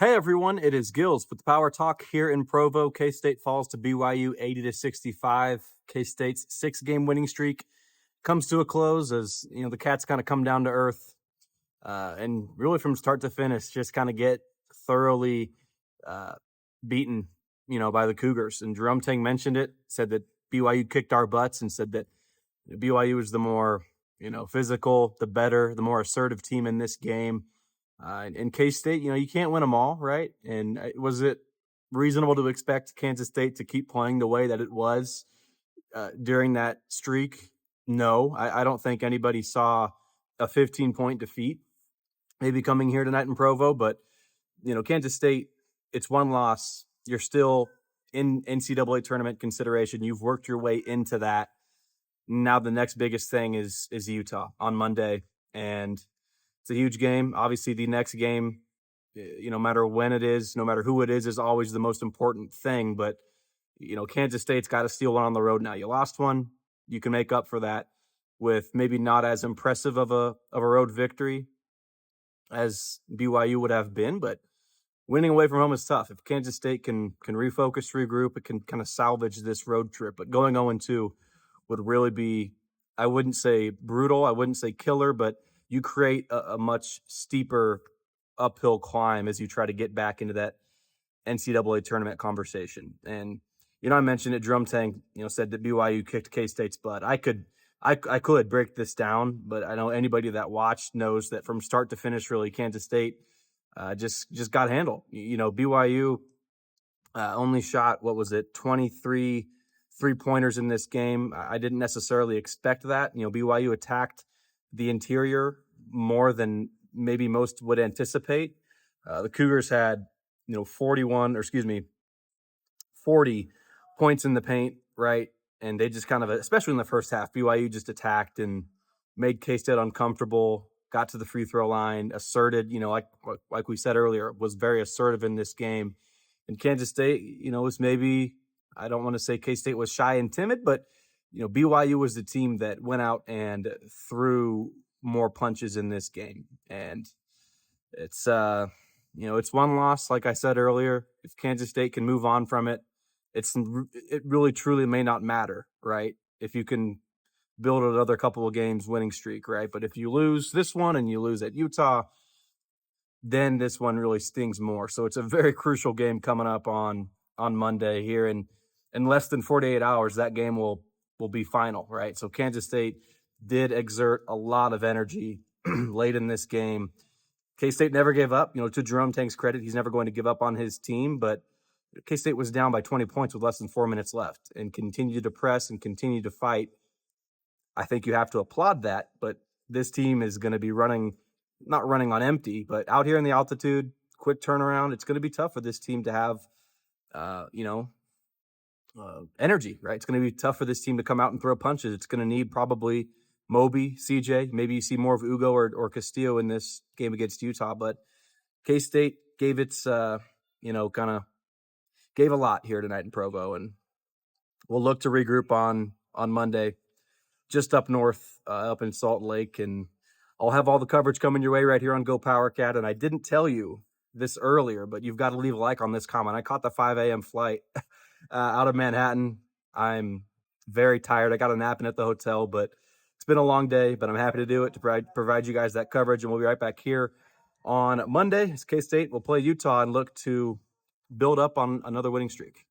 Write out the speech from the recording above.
Hey everyone, it is Gills with the Power Talk here in Provo. K-State falls to BYU 80-65. K-State's 6-game winning streak comes to a close as the Cats kind of come down to earth and really from start to finish just kind of get thoroughly beaten, by the Cougars. And Jerome Tang mentioned it, said that BYU kicked our butts and said that BYU is the more physical, the better, the more assertive team in this game. In K-State, you can't win them all, right? And was it reasonable to expect Kansas State to keep playing the way that it was during that streak? No, I don't think anybody saw a 15-point defeat maybe coming here tonight in Provo. But, Kansas State, it's one loss. You're still in NCAA tournament consideration. You've worked your way into that. Now the next biggest thing is Utah on Monday. And it's a huge game. Obviously, the next game, no matter when it is, no matter who it is always the most important thing. But, Kansas State's got to steal one on the road now. You lost one. You can make up for that with maybe not as impressive of a road victory as BYU would have been. But winning away from home is tough. If Kansas State can refocus, regroup, it can kind of salvage this road trip. But going 0-2 would really be, I wouldn't say brutal, I wouldn't say killer, but you create a much steeper uphill climb as you try to get back into that NCAA tournament conversation. And, I mentioned it, Drum Tank, said that BYU kicked K-State's butt. I could break this down, but I know anybody that watched knows that from start to finish, really, Kansas State just got handled. BYU only shot, 23 3-pointers in this game. I didn't necessarily expect that. BYU attacked the interior more than maybe most would anticipate. The Cougars had, 40 points in the paint, right? And they just kind of, especially in the first half, BYU just attacked and made K-State uncomfortable, got to the free throw line, asserted, like we said earlier, was very assertive in this game. And Kansas State, was maybe, I don't want to say K-State was shy and timid, but BYU was the team that went out and threw more punches in this game. And it's, it's one loss. Like I said earlier, if Kansas State can move on from it, it really truly may not matter, right? If you can build another couple of games winning streak, right? But if you lose this one and you lose at Utah, then this one really stings more. So it's a very crucial game coming up on Monday here. And in less than 48 hours, that game will be final, right? So Kansas State did exert a lot of energy late in this game. K-State never gave up. To Jerome Tang's credit, he's never going to give up on his team, but K-State was down by 20 points with less than 4 minutes left and continued to press and continue to fight. I think you have to applaud that, but this team is going to be not running on empty, but out here in the altitude, quick turnaround. It's going to be tough for this team to have, energy, right? It's going to be tough for this team to come out and throw punches. It's going to need probably Moby, CJ. Maybe you see more of Ugo or Castillo in this game against Utah, but K-State gave its, gave a lot here tonight in Provo, and we'll look to regroup on Monday, just up north, up in Salt Lake, and I'll have all the coverage coming your way right here on GoPowercat. And I didn't tell you this earlier, but you've got to leave a like on this comment. I caught the 5 a.m. flight out of Manhattan. I'm very tired. I got a nap in at the hotel, but it's been a long day, but I'm happy to do it to provide you guys that coverage. And we'll be right back here on Monday. K-State will play Utah and look to build up on another winning streak.